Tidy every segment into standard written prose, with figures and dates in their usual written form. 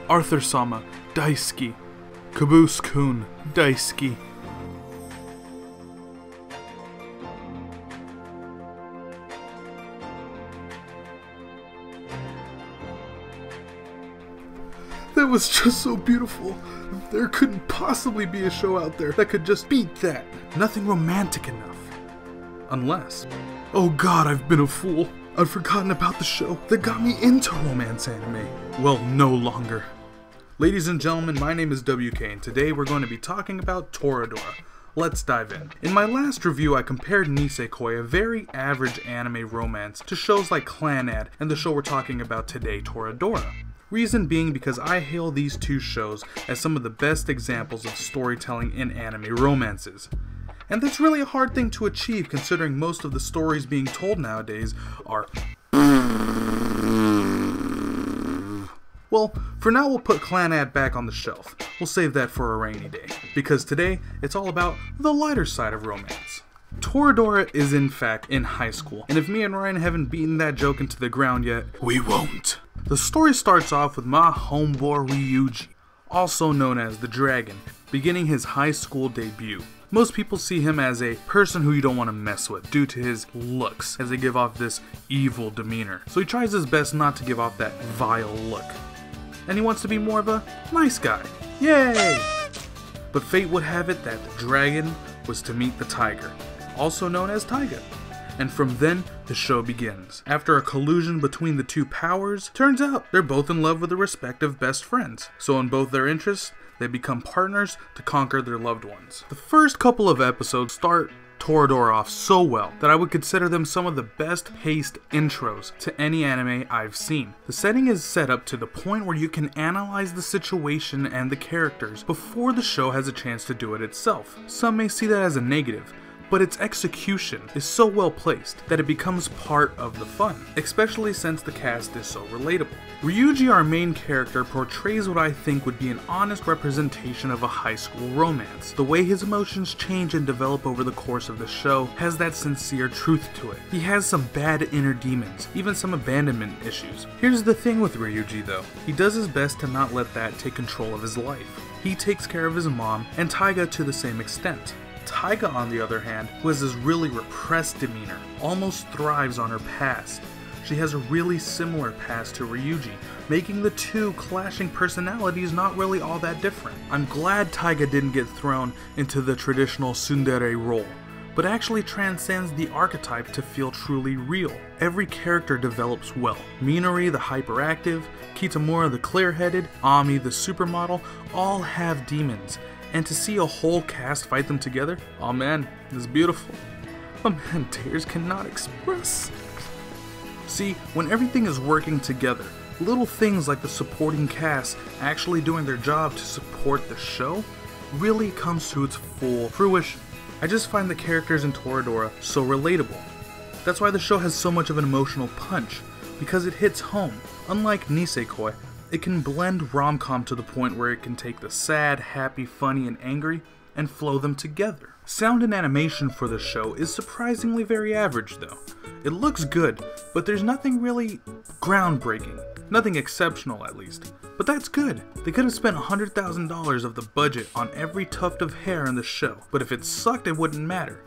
Arthur-sama, daisuki. Caboose-kun, daisuki. That was just so beautiful. There couldn't possibly be a show out there that could just beat that. Nothing romantic enough. Unless... Oh god, I've been a fool. I've forgotten about the show that got me into romance anime. Well, no longer. Ladies and gentlemen, my name is WK, and today we're going to be talking about Toradora. Let's dive in. In my last review, I compared Nisekoi, a very average anime romance, to shows like Clannad and the show we're talking about today, Toradora. Reason being because I hail these two shows as some of the best examples of storytelling in anime romances. And that's really a hard thing to achieve considering most of the stories being told nowadays are... Well, for now we'll put Clannad back on the shelf. We'll save that for a rainy day, because today it's all about the lighter side of romance. Toradora is in fact in high school, and if me and Ryan haven't beaten that joke into the ground yet, we won't. The story starts off with my homeboy Ryuji, also known as the Dragon, beginning his high school debut. Most people see him as a person who you don't want to mess with due to his looks, as they give off this evil demeanor. So he tries his best not to give off that vile look. And he wants to be more of a nice guy. Yay! But fate would have it that the dragon was to meet the tiger, also known as Taiga. And from then, the show begins. After a collusion between the two powers, turns out they're both in love with their respective best friends. So in both their interests, they become partners to conquer their loved ones. The first couple of episodes start Toradora off so well that I would consider them some of the best paced intros to any anime I've seen. The setting is set up to the point where you can analyze the situation and the characters before the show has a chance to do it itself. Some may see that as a negative, but its execution is so well placed that it becomes part of the fun, especially since the cast is so relatable. Ryuji, our main character, portrays what I think would be an honest representation of a high school romance. The way his emotions change and develop over the course of the show has that sincere truth to it. He has some bad inner demons, even some abandonment issues. Here's the thing with Ryuji though, he does his best to not let that take control of his life. He takes care of his mom, and Taiga to the same extent. Taiga, on the other hand, who has this really repressed demeanor, almost thrives on her past. She has a really similar past to Ryuji, making the two clashing personalities not really all that different. I'm glad Taiga didn't get thrown into the traditional tsundere role, but actually transcends the archetype to feel truly real. Every character develops well. Minori the hyperactive, Kitamura the clear-headed, Ami the supermodel, all have demons. And to see a whole cast fight them together, oh man, it's beautiful. Oh man, tears cannot express. See, when everything is working together, little things like the supporting cast actually doing their job to support the show really comes to its full fruition. I just find the characters in Toradora so relatable. That's why the show has so much of an emotional punch, because it hits home. Unlike Nisekoi, it can blend rom-com to the point where it can take the sad, happy, funny, and angry and flow them together. Sound and animation for the show is surprisingly very average though. It looks good, but there's nothing really groundbreaking. Nothing exceptional at least. But that's good. They could have spent $100,000 of the budget on every tuft of hair in the show, but if it sucked it wouldn't matter.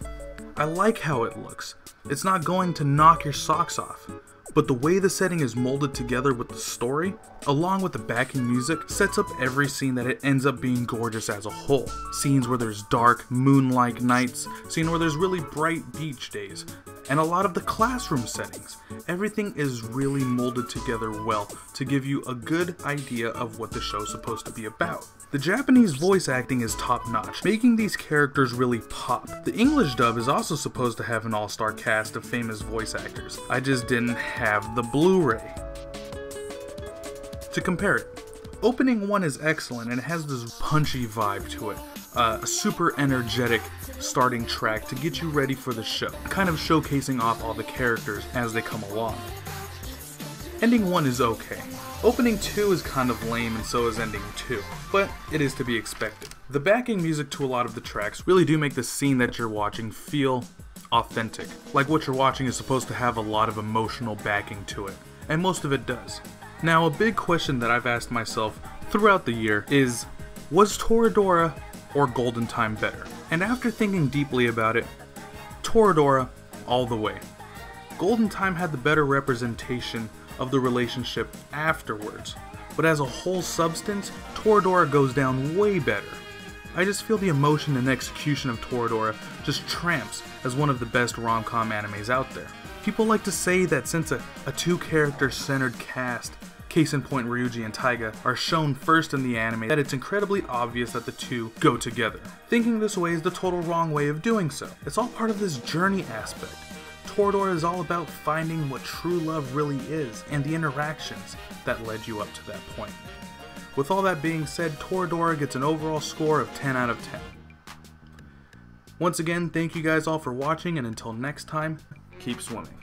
I like how it looks. It's not going to knock your socks off. But the way the setting is molded together with the story, along with the backing music, sets up every scene that it ends up being gorgeous as a whole. Scenes where there's dark, moon-like nights, scene where there's really bright beach days, and a lot of the classroom settings. Everything is really molded together well to give you a good idea of what the show's supposed to be about. The Japanese voice acting is top-notch, making these characters really pop. The English dub is also supposed to have an all-star cast of famous voice actors. I just didn't have the Blu-ray to compare it. Opening 1 is excellent and it has this punchy vibe to it. A super energetic starting track to get you ready for the show, kind of showcasing off all the characters as they come along. Ending 1 is okay. Opening 2 is kind of lame and so is ending 2, but it is to be expected. The backing music to a lot of the tracks really do make the scene that you're watching feel authentic. Like what you're watching is supposed to have a lot of emotional backing to it, and most of it does. Now, a big question that I've asked myself throughout the year is, was Toradora or Golden Time better? And after thinking deeply about it, Toradora all the way. Golden Time had the better representation of the relationship afterwards, but as a whole substance, Toradora goes down way better. I just feel the emotion and execution of Toradora just tramps as one of the best rom-com animes out there. People like to say that since a two-character centered cast, case in point Ryuji and Taiga, are shown first in the anime, that it's incredibly obvious that the two go together. Thinking this way is the total wrong way of doing so. It's all part of this journey aspect. Toradora is all about finding what true love really is, and the interactions that led you up to that point. With all that being said, Toradora gets an overall score of 10 out of 10. Once again, thank you guys all for watching, and until next time, keep swimming.